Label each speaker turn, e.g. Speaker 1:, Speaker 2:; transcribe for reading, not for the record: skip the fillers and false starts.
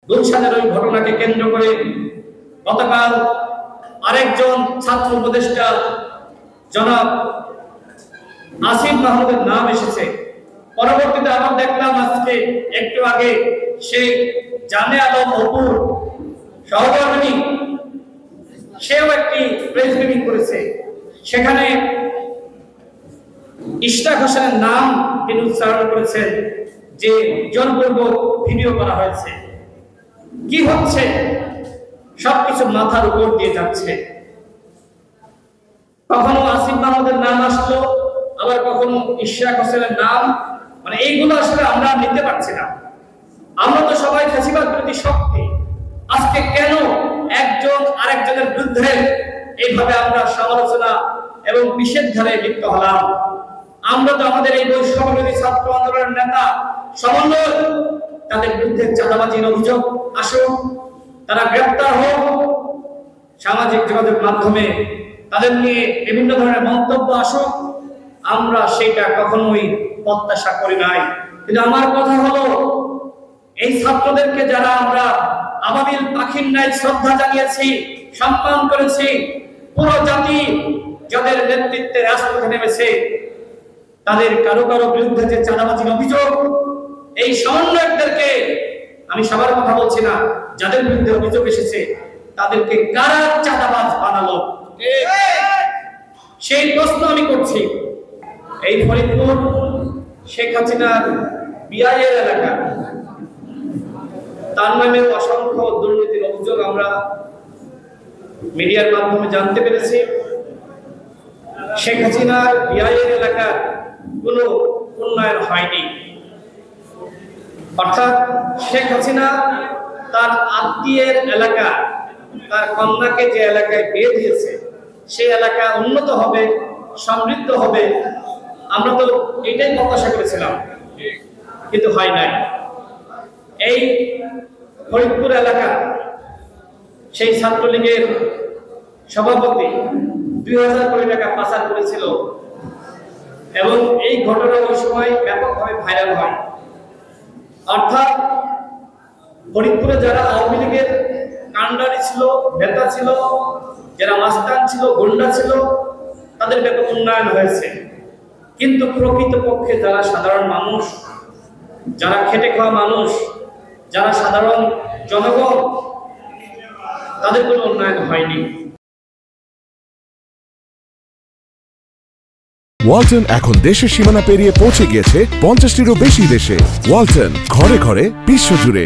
Speaker 1: গুলশানের ওই ঘটনাকে কেন্দ্র করে গতকাল আরেকজন ছাত্র উপদেষ্টা জনাব আসিফ মাহমুদের নাম এসেছে। পরবর্তীতে আবার দেখলাম আজকে একটু আগে সেই জানে আলম অপুর সহকর্মী সেও একটি প্রেস মিটিং করেছে, সেখানে ইশরাক হোসেনের নাম তিনি উচ্চারণ করেছেন যে জোরপূর্বক ভিডিও করা হয়েছে। কি হচ্ছে? সবকিছু মাথার উপর দিয়ে যাচ্ছে। কখনো আসিফ মাহমুদের নাম আসলো, আবার কখনো ইশরাক হোসেনের নাম, মানে এইগুলো আসলে আমরা নিতে পারছি না। আমরা তো সবাই ফ্যাসিবাদ বিরোধী শক্তি, আজকে কেন একজন আরেকজনের বিরুদ্ধে এইভাবে আমরা সমালোচনা এবং নিষেধাজ্ঞায় লিপ্ত হলাম? আমরা তো আমাদের এই বৈষম্য বিরোধী ছাত্র আন্দোলনের নেতা সমন্বয়, তাদের বিরুদ্ধে চাঁদাবাজির অভিযোগ আসুক, তারা গ্রেপ্তার হোক, সামাজিক যোগাযোগ মাধ্যমে তাদের নিয়ে বিভিন্ন ধরনের মন্তব্য আসুক, আমরা সেটা কখনোই প্রত্যাশা করি নাই। কিন্তু আমার কথা হলো, এই ছাত্রদেরকে যারা আমরা আবাবিল পাখির ন্যায় শ্রদ্ধা জানিয়েছি, সম্মান করেছি, পুরো জাতি যাদের নেতৃত্বে রাজপথে নেমেছে, তাদের কারো কারো বিরুদ্ধে যে চাঁদাবাজির অভিযোগ, এই সমন্বয়কদেরকে, আমি সবার কথা বলছি না, যাদের বিরুদ্ধে অভিযোগ এসেছে তাদেরকে কারা চাঁদাবাজ বানালো, সেই প্রশ্ন আমি করছি। এই ফরিদপুর শেখ হাসিনার বিআইয়ের এলাকা, তার নামে অসংখ্য দুর্নীতির অভিযোগ আমরা মিডিয়ার মাধ্যমে জানতে পেরেছি। শেখ হাসিনার বিআইয়ের এলাকার কোনো উন্নয়ন হয়নি, অর্থাৎ শেখ হাসিনা তার আত্মীয়ের এলাকা, তার কন্যাকে যে এলাকায় বিয়ে দিয়েছে সেই এলাকা উন্নত হবে, সমৃদ্ধ হবে, আমরা তো এটাই প্রত্যাশা করেছিলাম, কিন্তু হয় নাই। এই ফরিদপুর এলাকা সেই ছাত্রলীগের সভাপতি 2000 কোটি টাকা পাচার করেছিল এবং এই ঘটনা ওই সময় ব্যাপকভাবে ভাইরাল হয়। অর্থাৎ ফরিদপুরে যারা আওয়ামী লীগের কাণ্ডারি ছিল, নেতা ছিল, যারা মাস্তান ছিল, গুন্ডা ছিল, তাদের ব্যাপক উন্নয়ন হয়েছে, কিন্তু প্রকৃতপক্ষে যারা সাধারণ মানুষ, যারা খেটে খাওয়া মানুষ, যারা সাধারণ জনগণ, তাদের কোনো উন্নয়ন হয়নি।
Speaker 2: ওয়ালটন এখন দেশের সীমানা পেরিয়ে পৌঁছে গিয়েছে 50টিরও বেশি দেশে। ওয়ালটন, ঘরে ঘরে, বিশ্বজুড়ে।